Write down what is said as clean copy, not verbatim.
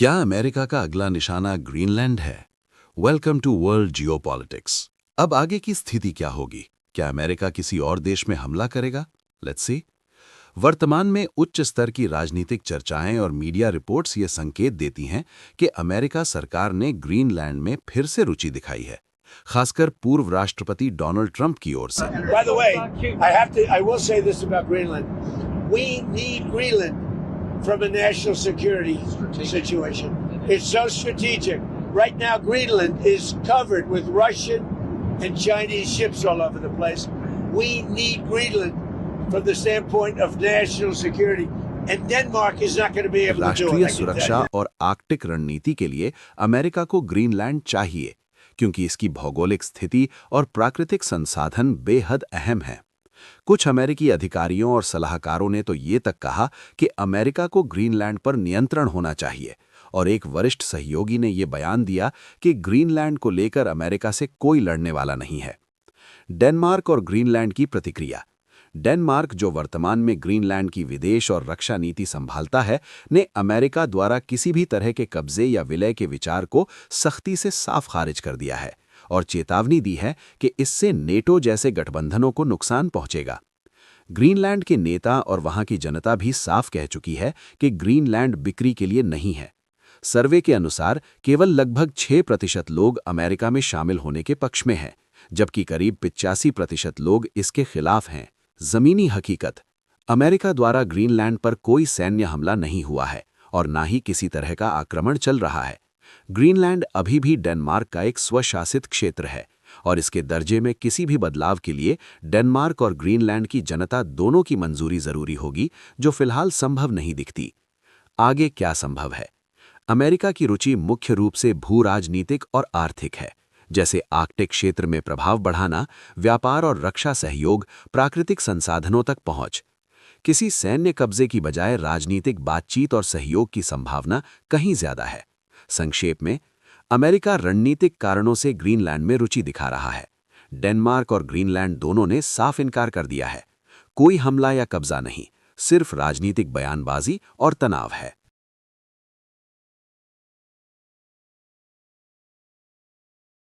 क्या अमेरिका का अगला निशाना ग्रीनलैंड है? Welcome to world geopolitics. अब आगे की स्थिति क्या होगी? क्या अमेरिका किसी और देश में हमला करेगा? Let's see. वर्तमान में उच्च स्तर की राजनीतिक चर्चाएं और मीडिया रिपोर्ट्स ये संकेत देती हैं कि अमेरिका सरकार ने ग्रीनलैंड में फिर से रुचि दिखाई है, खासकर पूर्व राष्ट्रपति डोनाल्ड ट्रंप की ओर से। By the way, I will say this about Greenland. We need Greenland from a national security situation. It's so strategic. Right now, Greenland is covered with Russian and Chinese ships all over the place. We need Greenland from the standpoint of national security. And Denmark is not going to be able to do it. राष्ट्रीय सुरक्षा और Arctic रणनीति के लिए America को Greenland चाहिए, क्योंकि इसकी भौगोलिक स्थिति और प्राकृतिक संसाधन बेहद अहम हैं। कुछ अमेरिकी अधिकारियों और सलाहकारों ने तो ये तक कहा कि अमेरिका को ग्रीनलैंड पर नियंत्रण होना चाहिए, और एक वरिष्ठ सहयोगी ने यह बयान दिया कि ग्रीनलैंड को लेकर अमेरिका से कोई लड़ने वाला नहीं है। डेनमार्क और ग्रीनलैंड की प्रतिक्रिया। डेनमार्क, जो वर्तमान में ग्रीनलैंड की विदेश और रक्षा नीति संभालता है, ने अमेरिका द्वारा किसी भी तरह के कब्जे या विलय के विचार को सख्ती से साफ खारिज कर दिया है और चेतावनी दी है कि इससे नेटो जैसे गठबंधनों को नुकसान पहुंचेगा। ग्रीनलैंड के नेता और वहां की जनता भी साफ कह चुकी है कि ग्रीनलैंड बिक्री के लिए नहीं है। सर्वे के अनुसार केवल लगभग 6% लोग अमेरिका में शामिल होने के पक्ष में हैं, जबकि करीब 85% लोग इसके खिलाफ हैं। जमीनी हकीकत। अमेरिका द्वारा ग्रीनलैंड पर कोई सैन्य हमला नहीं हुआ है और ना ही किसी तरह का आक्रमण चल रहा है। ग्रीनलैंड अभी भी डेनमार्क का एक स्वशासित क्षेत्र है और इसके दर्जे में किसी भी बदलाव के लिए डेनमार्क और ग्रीनलैंड की जनता दोनों की मंजूरी जरूरी होगी, जो फिलहाल संभव नहीं दिखती। आगे क्या संभव है? अमेरिका की रुचि मुख्य रूप से भू राजनीतिक और आर्थिक है, जैसे आर्कटिक क्षेत्र में प्रभाव बढ़ाना, व्यापार और रक्षा सहयोग, प्राकृतिक संसाधनों तक पहुंच। किसी सैन्य कब्जे की बजाय राजनीतिक बातचीत और सहयोग की संभावना कहीं ज्यादा है। संक्षेप में, अमेरिका रणनीतिक कारणों से ग्रीनलैंड में रुचि दिखा रहा है। डेनमार्क और ग्रीनलैंड दोनों ने साफ इनकार कर दिया है। कोई हमला या कब्जा नहीं, सिर्फ राजनीतिक बयानबाजी और तनाव है।